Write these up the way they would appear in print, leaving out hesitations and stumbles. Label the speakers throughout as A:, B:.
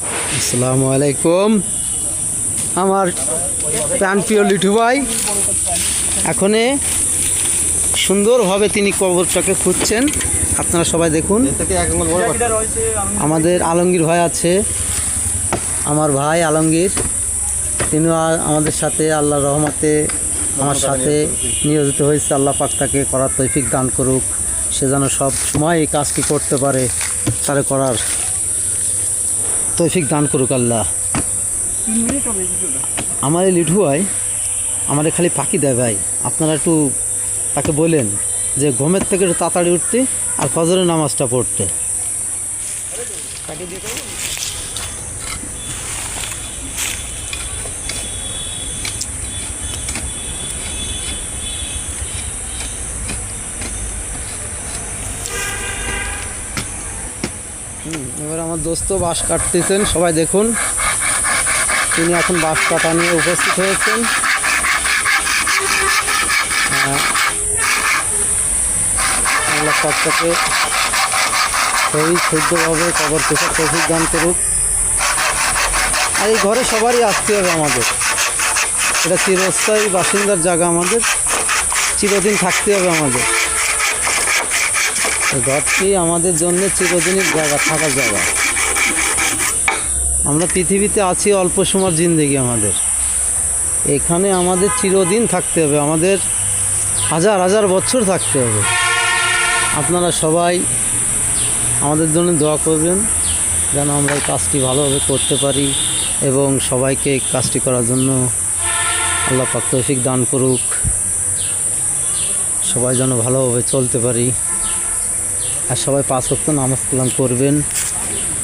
A: আসসালামু আলাইকুম। আমার প্রাণপ্রিয় লিটু ভাই এখনে সুন্দরভাবে তিনি কবরটাকে খুঁজছেন। আপনারা সবাই দেখুন। আমাদের আলমগীর ভাই আছে, আমার ভাই আলমগীর, তিনিও আমাদের সাথে আল্লাহর রহমতে আমার সাথে নিয়োজিত হয়েছে। আল্লাহ পাক তাকে করার তৌফিক দান করুক, সে যেন সব সময় এই কাজটি করতে পারে, তারে করার তৌফিক দান করুক আল্লাহ। আমার এই লিটু ভাই আমাদের খালি ফাঁকি দেয় ভাই। আপনারা একটু তাকে বলেন যে ঘুমের থেকে একটু তাড়াতাড়ি উঠতে আর ফজরের নামাজটা পড়তে। এবার আমার দোস্ত বাঁশ কাটতেছেন, সবাই দেখুন। তিনি এখন বাঁশ কাটা নিয়ে উপস্থিত হয়েছেন। আল্লাহ পাককে সেই শুদ্ধভাবে কবর পেশার তৌফিক দান করুক। আর এই ঘরে সবারই আসতে হবে আমাদের। এটা চিরস্থায়ী বাসিন্দার জায়গা, আমাদের চিরদিন থাকতে হবে। আমাদের এই ঘরটি আমাদের জন্য চিরদিনের জায়গা, থাকার জায়গা। আমরা পৃথিবীতে আছি অল্প সময়ের জিন্দেগি, আমাদের এখানে আমাদের চিরদিন থাকতে হবে, আমাদের হাজার হাজার বছর থাকতে হবে। আপনারা সবাই আমাদের জন্য দোয়া করবেন যেন আমরা এই কাজটি ভালোভাবে করতে পারি এবং সবাইকে এই কাজটি করার জন্য আল্লাহ পাক তৌফিক দান করুক। সবাই যেন ভালোভাবে চলতে পারি। আর সবাই 5 ওয়াক্ত নামাজ কালাম করবেন।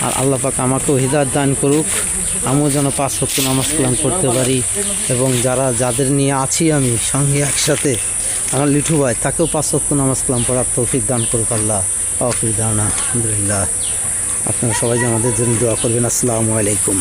A: আর আল্লাহ পাক আমাকেও হিদায়াত দান করুক, আমিও যেন 5 ওয়াক্ত নামাজ কালাম করতে পারি। এবং যাদের নিয়ে আছি আমি সঙ্গে একসাথে, আমার লিটু ভাই, তাকেও 5 ওয়াক্ত নামাজ কালাম পড়ার তৌফিক দান করুক আল্লাহ। আলহামদুলিল্লাহ। আপনারা সবাই যে আমাদের জন্য দোয়া করবেন। আসসালামু আলাইকুম।